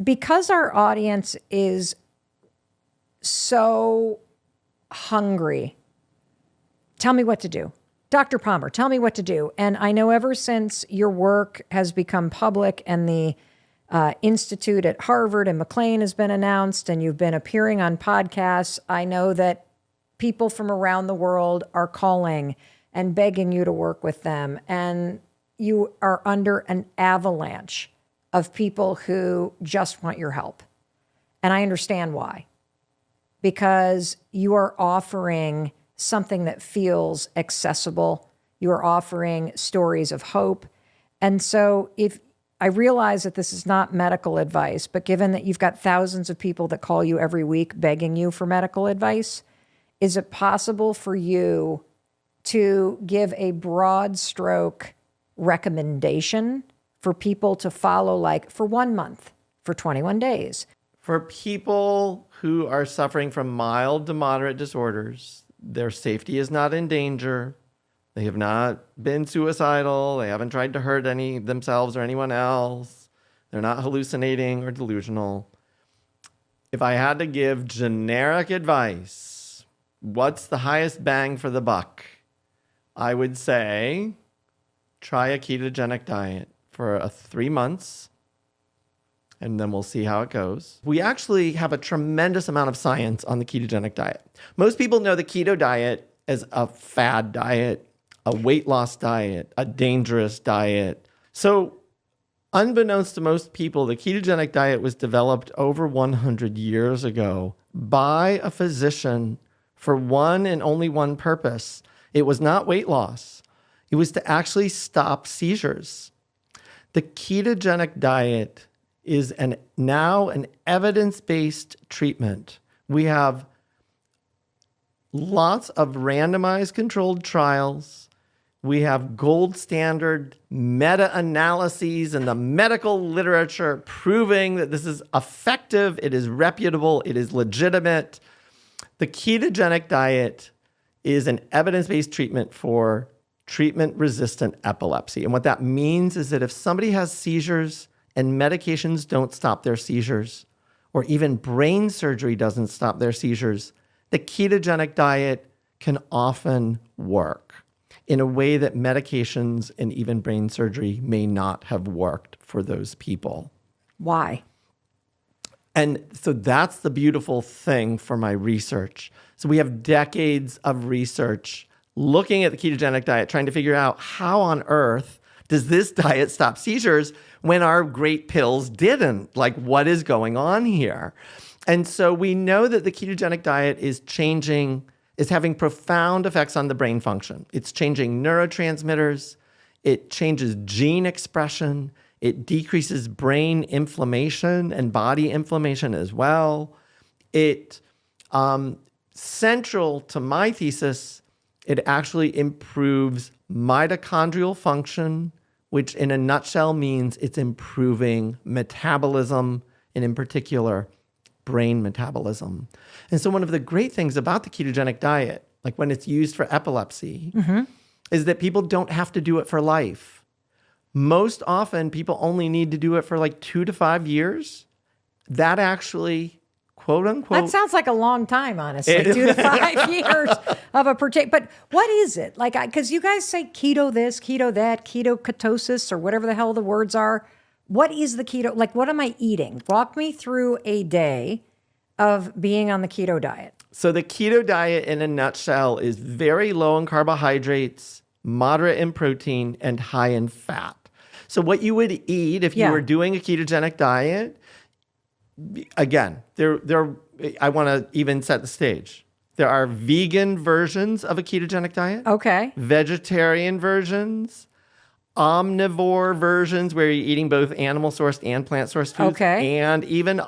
because our audience is so hungry, tell me what to do. Dr. Palmer, tell me what to do. And I know ever since your work has become public and the institute at Harvard and McLean has been announced and you've been appearing on podcasts, I know that people from around the world are calling and begging you to work with them. And you are under an avalanche of people who just want your help. And I understand why. Because you are offering something that feels accessible. You are offering stories of hope. And so if I realize that this is not medical advice, but given that you've got thousands of people that call you every week begging you for medical advice, is it possible for you to give a broad stroke recommendation for people to follow, like for 1 month, for 21 days? For people who are suffering from mild to moderate disorders, their safety is not in danger. They have not been suicidal. They haven't tried to hurt themselves or anyone else. They're not hallucinating or delusional. If I had to give generic advice, what's the highest bang for the buck? I would say try a ketogenic diet for 3 months, and then we'll see how it goes. We actually have a tremendous amount of science on the ketogenic diet. Most people know the keto diet as a fad diet, a weight loss diet, a dangerous diet. So unbeknownst to most people, the ketogenic diet was developed over 100 years ago by a physician for one and only one purpose. It was not weight loss. It was to actually stop seizures. The ketogenic diet is now an evidence-based treatment. We have lots of randomized controlled trials. We have gold standard meta-analyses in the medical literature proving that this is effective, it is reputable, it is legitimate. The ketogenic diet is an evidence-based treatment for treatment-resistant epilepsy. And what that means is that if somebody has seizures and medications don't stop their seizures, or even brain surgery doesn't stop their seizures, the ketogenic diet can often work in a way that medications and even brain surgery may not have worked for those people. Why? And so that's the beautiful thing for my research. So we have decades of research looking at the ketogenic diet, trying to figure out how on earth does this diet stop seizures when our great pills didn't? Like, what is going on here? And so we know that the ketogenic diet is having profound effects on the brain function. It's changing neurotransmitters. It changes gene expression. It decreases brain inflammation and body inflammation as well. Central to my thesis, it actually improves mitochondrial function, which in a nutshell means it's improving metabolism, and in particular, brain metabolism. And so one of the great things about the ketogenic diet, like when it's used for epilepsy, is that people don't have to do it for life. Most often, people only need to do it for like 2 to 5 years. That actually, quote unquote. That sounds like a long time, honestly. 2 to 5 years of a particular. But what is it? Like, because you guys say keto this, keto that, keto ketosis, or whatever the hell the words are. What is the keto? Like, what am I eating? Walk me through a day of being on the keto diet. So the keto diet in a nutshell is very low in carbohydrates, moderate in protein, and high in fat. So what you would eat if you were doing a ketogenic diet, again, I want to even set the stage. There are vegan versions of a ketogenic diet. Okay. Vegetarian versions. Omnivore versions where you're eating both animal-sourced and plant-sourced foods. Okay. And even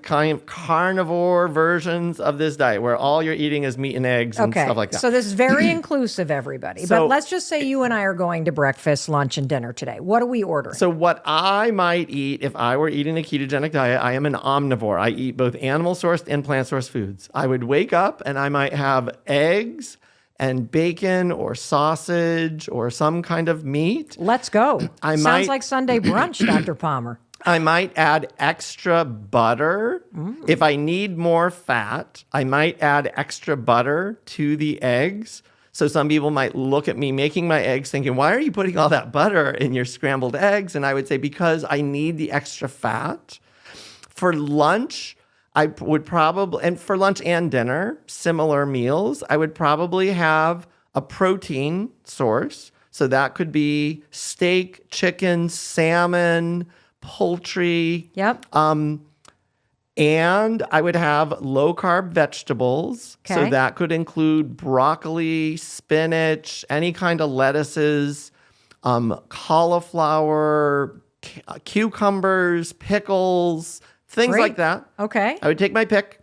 kind of carnivore versions of this diet where all you're eating is meat and eggs and stuff like that. So this is very inclusive, everybody. But let's just say you and I are going to breakfast, lunch, and dinner today. What are we ordering? So what I might eat if I were eating a ketogenic diet, I am an omnivore. I eat both animal-sourced and plant-sourced foods. I would wake up and I might have eggs and bacon or sausage or some kind of meat. Let's go. Sounds like Sunday brunch, Dr. Palmer. I might add extra butter. If I need more fat, I might add extra butter to the eggs. So some people might look at me making my eggs thinking, why are you putting all that butter in your scrambled eggs? And I would say, because I need the extra fat. For lunch, I would probably, and for lunch and dinner, similar meals, I would probably have a protein source. So that could be steak, chicken, salmon, poultry. Yep. And I would have low carb vegetables. So Okay. that could include broccoli, spinach, any kind of lettuces, cauliflower, cucumbers, pickles, things Great. like that. Okay. I would take my pick.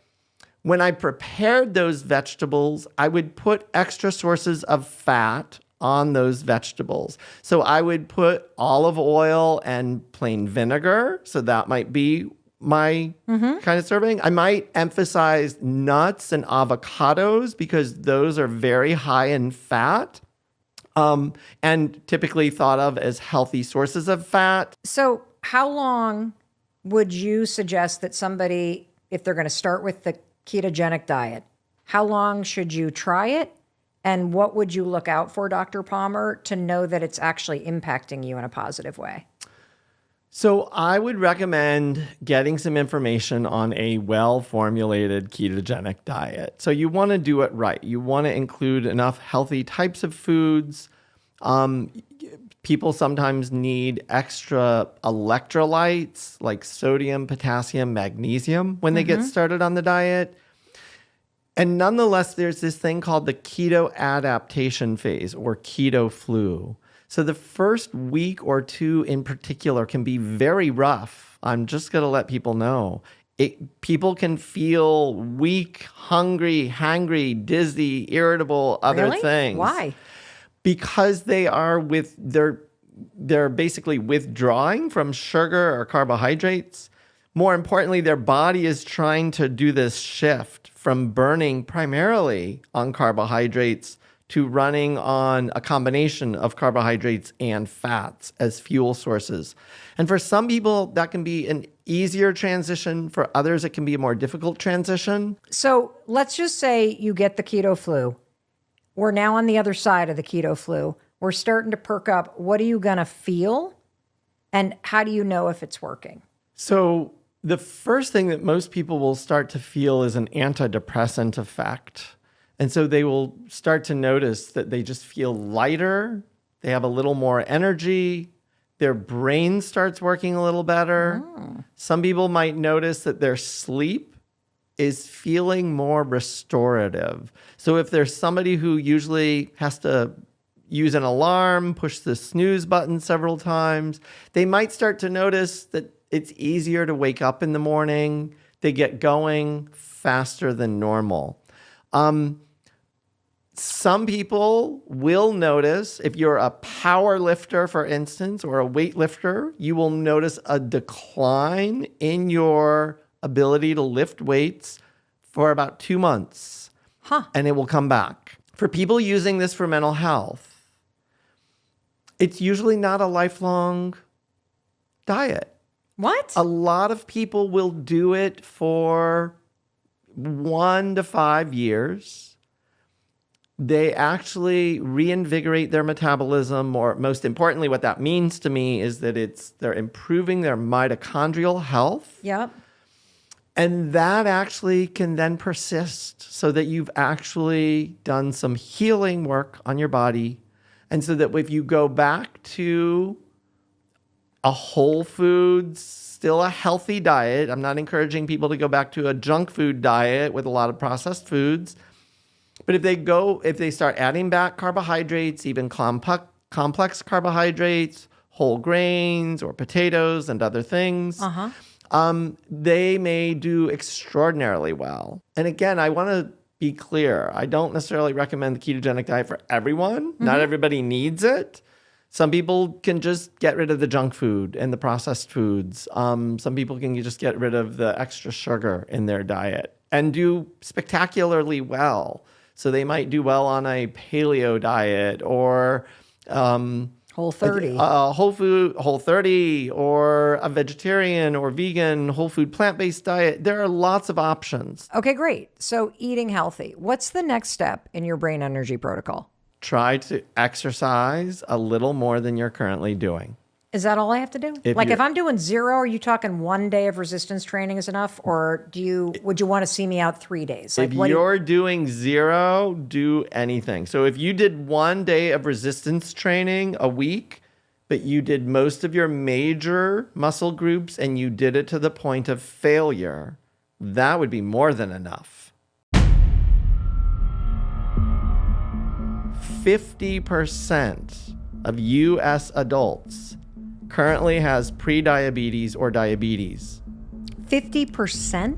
When I prepared those vegetables, I would put extra sources of fat on those vegetables. So I would put olive oil and plain vinegar. So that might be my kind of serving. I might emphasize nuts and avocados because those are very high in fat, and typically thought of as healthy sources of fat. So how long would you suggest that somebody, if they're going to start with the ketogenic diet, how long should you try it? And what would you look out for, Dr. Palmer, to know that it's actually impacting you in a positive way? So I would recommend getting some information on a well-formulated ketogenic diet. So you want to do it right. You want to include enough healthy types of foods. People sometimes need extra electrolytes like sodium, potassium, magnesium when they get started on the diet. And nonetheless, there's this thing called the keto adaptation phase or keto flu. So the first week or two in particular can be very rough. I'm just going to let people know. People can feel weak, hungry, hangry, dizzy, irritable, other Really? things. Why? Because they're basically withdrawing from sugar or carbohydrates. More importantly, their body is trying to do this shift from burning primarily on carbohydrates to running on a combination of carbohydrates and fats as fuel sources. And for some people, that can be an easier transition. For others, it can be a more difficult transition. So let's just say you get the keto flu. We're now on the other side of the keto flu. We're starting to perk up. What are you going to feel? And how do you know if it's working? So the first thing that most people will start to feel is an antidepressant effect. And so they will start to notice that they just feel lighter. They have a little more energy. Their brain starts working a little better. Some people might notice that their sleep is feeling more restorative. So if there's somebody who usually has to use an alarm, push the snooze button several times, they might start to notice that it's easier to wake up in the morning. They get going faster than normal. Some people will notice, if you're a power lifter, for instance, or a weightlifter, you will notice a decline in your ability to lift weights for about 2 months. And it will come back. For people using this for mental health, it's usually not a lifelong diet. What? A lot of people will do it for 1 to 5 years. They actually reinvigorate their metabolism, or most importantly, what that means to me is that they're improving their mitochondrial health. Yep. And that actually can then persist so that you've actually done some healing work on your body. And so that if you go back to a whole foods, still a healthy diet, I'm not encouraging people to go back to a junk food diet with a lot of processed foods. But if they start adding back carbohydrates, even complex carbohydrates, whole grains or potatoes and other things, they may do extraordinarily well. And again, I want to be clear. I don't necessarily recommend the ketogenic diet for everyone. Not everybody needs it. Some people can just get rid of the junk food and the processed foods. Some people can just get rid of the extra sugar in their diet and do spectacularly well. So they might do well on a paleo diet or Whole 30. Whole food, Whole 30, or a vegetarian or vegan, whole food, plant-based diet. There are lots of options. Okay, great. So eating healthy. What's the next step in your brain energy protocol? Try to exercise a little more than you're currently doing. Is that all I have to do? If I'm doing 0, are you talking 1 day of resistance training is enough? Or would you want to see me out 3 days? If you're doing 0, do anything. So if you did 1 day of resistance training a week, but you did most of your major muscle groups and you did it to the point of failure, that would be more than enough. 50% of US adults currently has prediabetes or diabetes. 50%?